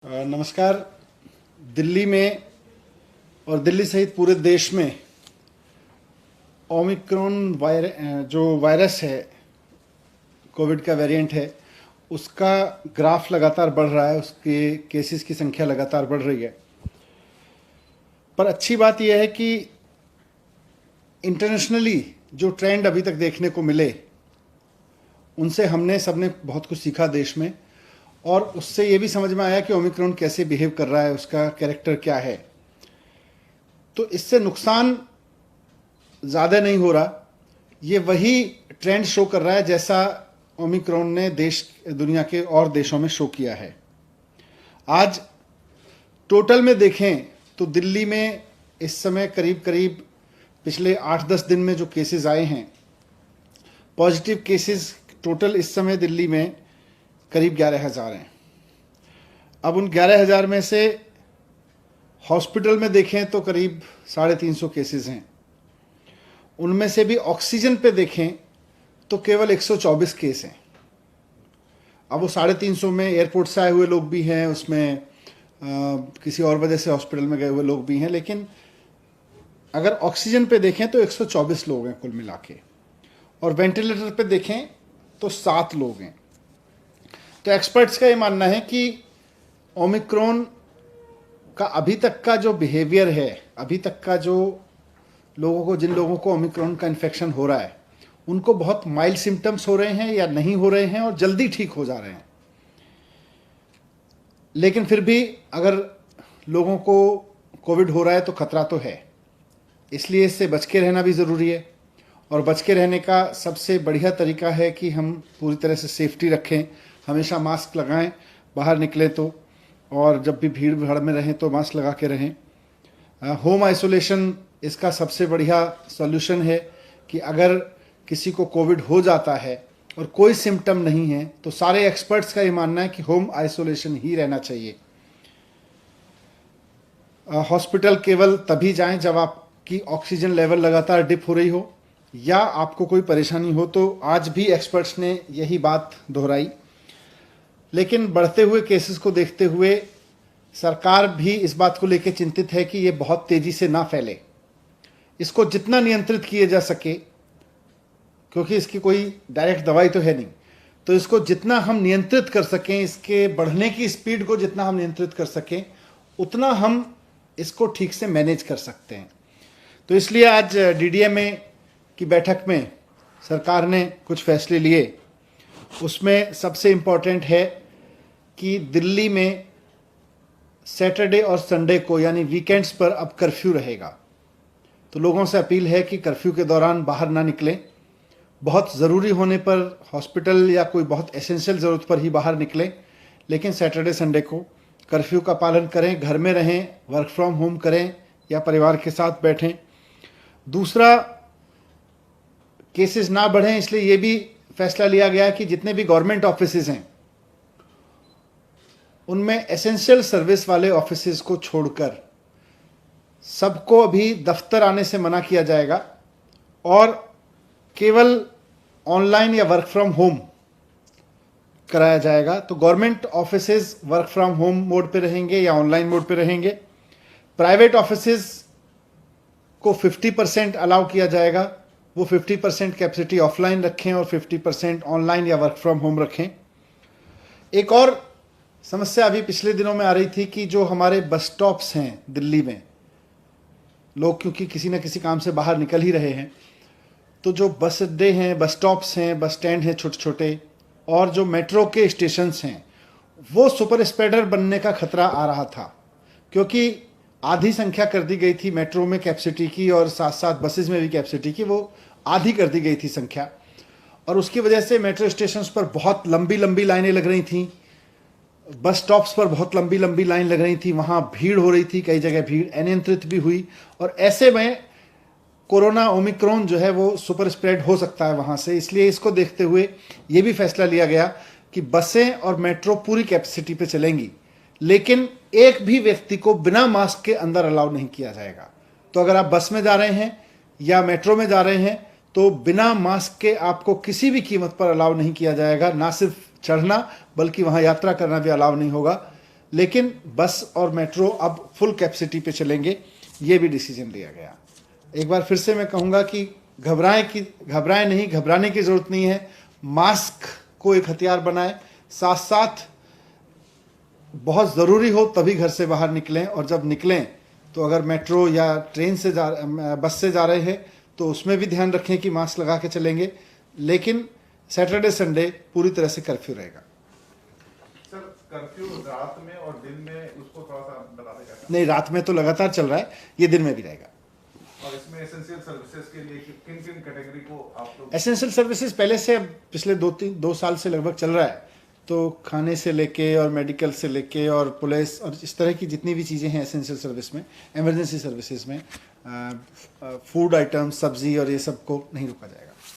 नमस्कार। दिल्ली में और दिल्ली सहित पूरे देश में ओमिक्रॉन जो वायरस है, कोविड का वेरिएंट है, उसका ग्राफ लगातार बढ़ रहा है। उसके केसेस की संख्या लगातार बढ़ रही है। पर अच्छी बात यह है कि इंटरनेशनली जो ट्रेंड अभी तक देखने को मिले, उनसे हमने सबने बहुत कुछ सीखा देश में, और उससे ये भी समझ में आया कि ओमिक्रॉन कैसे बिहेव कर रहा है, उसका कैरेक्टर क्या है। तो इससे नुकसान ज़्यादा नहीं हो रहा। ये वही ट्रेंड शो कर रहा है जैसा ओमिक्रॉन ने दुनिया के और देशों में शो किया है। आज टोटल में देखें तो दिल्ली में इस समय करीब करीब पिछले 8-10 दिन में जो केसेस आए हैं, पॉजिटिव केसेस टोटल इस समय दिल्ली में करीब 11,000 हैं। अब उन 11,000 में से हॉस्पिटल में देखें तो करीब 350 केसेस हैं। उनमें से भी ऑक्सीजन पे देखें तो केवल 124 केस हैं। अब वो 350 में एयरपोर्ट से आए हुए लोग भी हैं, उसमें किसी और वजह से हॉस्पिटल में गए हुए लोग भी हैं, लेकिन अगर ऑक्सीजन पे देखें तो 124 लोग हैं कुल मिला के, और वेंटिलेटर पे देखें तो 7 लोग हैं। तो एक्सपर्ट्स का ये मानना है कि ओमिक्रॉन का अभी तक का जो बिहेवियर है, अभी तक का जो जिन लोगों को ओमिक्रॉन का इन्फेक्शन हो रहा है, उनको बहुत माइल्ड सिम्टम्स हो रहे हैं या नहीं हो रहे हैं और जल्दी ठीक हो जा रहे हैं। लेकिन फिर भी अगर लोगों को कोविड हो रहा है तो खतरा तो है, इसलिए इससे बच के रहना भी ज़रूरी है। और बच के रहने का सबसे बढ़िया तरीका है कि हम पूरी तरह से सेफ्टी रखें, हमेशा मास्क लगाएं बाहर निकले तो, और जब भी भीड़ भाड़ में रहें तो मास्क लगा के रहें। होम आइसोलेशन इसका सबसे बढ़िया सॉल्यूशन है कि अगर किसी को कोविड हो जाता है और कोई सिम्टम नहीं है तो सारे एक्सपर्ट्स का ये मानना है कि होम आइसोलेशन ही रहना चाहिए। हॉस्पिटल केवल तभी जाएं जब आपकी ऑक्सीजन लेवल लगातार डिप हो रही हो या आपको कोई परेशानी हो, तो आज भी एक्सपर्ट्स ने यही बात दोहराई। लेकिन बढ़ते हुए केसेस को देखते हुए सरकार भी इस बात को लेकर चिंतित है कि ये बहुत तेज़ी से ना फैले। इसको जितना नियंत्रित किया जा सके, क्योंकि इसकी कोई डायरेक्ट दवाई तो है नहीं, तो इसको जितना हम नियंत्रित कर सकें, इसके बढ़ने की स्पीड को जितना हम नियंत्रित कर सकें, उतना हम इसको ठीक से मैनेज कर सकते हैं। तो इसलिए आज डीडीएमए की बैठक में सरकार ने कुछ फैसले लिए। उसमें सबसे इम्पॉर्टेंट है कि दिल्ली में सैटरडे और संडे को, यानी वीकेंड्स पर अब कर्फ्यू रहेगा। तो लोगों से अपील है कि कर्फ्यू के दौरान बाहर ना निकलें। बहुत ज़रूरी होने पर हॉस्पिटल या कोई बहुत एसेंशियल ज़रूरत पर ही बाहर निकलें, लेकिन सैटरडे संडे को कर्फ्यू का पालन करें, घर में रहें, वर्क फ्रॉम होम करें या परिवार के साथ बैठें। दूसरा, केसेस ना बढ़ें, इसलिए ये भी फैसला लिया गया कि जितने भी गवर्नमेंट ऑफिसेज हैं उनमें एसेंशियल सर्विस वाले ऑफिसेज को छोड़कर सबको अभी दफ्तर आने से मना किया जाएगा और केवल ऑनलाइन या वर्क फ्रॉम होम कराया जाएगा। तो government offices work from home mode पे रहेंगे या ऑनलाइन मोड पे रहेंगे। प्राइवेट ऑफिसेज को 50% अलाउ किया जाएगा, वो 50% कैपेसिटी ऑफलाइन रखें और 50% ऑनलाइन या वर्क फ्रॉम होम रखें। एक और समस्या अभी पिछले दिनों में आ रही थी कि जो हमारे बस स्टॉप्स हैं दिल्ली में, लोग क्योंकि किसी न किसी काम से बाहर निकल ही रहे हैं, तो जो बस अड्डे हैं, बस स्टॉप्स हैं, बस स्टैंड हैं छोटे छोटे, और जो मेट्रो के स्टेशंस हैं, वो सुपर स्प्रेडर बनने का खतरा आ रहा था, क्योंकि आधी संख्या कर दी गई थी मेट्रो में कैपेसिटी की, और साथ साथ बसेस में भी कैपेसिटी की वो आधी कर दी गई थी संख्या। और उसकी वजह से मेट्रो स्टेशंस पर बहुत लंबी लंबी लाइनें लग रही थीं, बस स्टॉप्स पर बहुत लंबी लंबी लाइन लग रही थी, वहाँ भीड़ हो रही थी, कई जगह भीड़ अनियंत्रित भी हुई, और ऐसे में कोरोना ओमिक्रॉन जो है वो सुपर स्प्रेड हो सकता है वहाँ से। इसलिए इसको देखते हुए ये भी फैसला लिया गया कि बसें और मेट्रो पूरी कैपेसिटी पे चलेंगी, लेकिन एक भी व्यक्ति को बिना मास्क के अंदर अलाउ नहीं किया जाएगा। तो अगर आप बस में जा रहे हैं या मेट्रो में जा रहे हैं तो बिना मास्क के आपको किसी भी कीमत पर अलाउ नहीं किया जाएगा। ना सिर्फ चढ़ना बल्कि वहाँ यात्रा करना भी अलाउ नहीं होगा। लेकिन बस और मेट्रो अब फुल कैपेसिटी पे चलेंगे, ये भी डिसीजन लिया गया। एक बार फिर से मैं कहूँगा कि घबराएं नहीं, घबराने की ज़रूरत नहीं है। मास्क को एक हथियार बनाएं, साथ साथ बहुत ज़रूरी हो तभी घर से बाहर निकलें, और जब निकलें तो अगर मेट्रो या ट्रेन से बस से जा रहे हैं तो उसमें भी ध्यान रखें कि मास्क लगा के चलेंगे। लेकिन सैटरडे संडे पूरी तरह से कर्फ्यू रहेगा। सर, कर्फ्यू रात में और दिन में उसको थोड़ा सा बताते क्या? नहीं, रात में तो लगातार चल रहा है, ये दिन में भी रहेगा। और इसमें एसेंशियल सर्विसेज के लिए किन किन कैटेगरी को आप लोग? एसेंशियल सर्विसेज पहले से, पिछले 2 साल से लगभग चल रहा है, तो खाने से लेके और मेडिकल से लेके और पुलिस और इस तरह की जितनी भी चीज़ें हैं एसेंशियल सर्विस में, इमरजेंसी सर्विसेज में, फूड आइटम्स, सब्जी और ये सब को नहीं रोका जाएगा।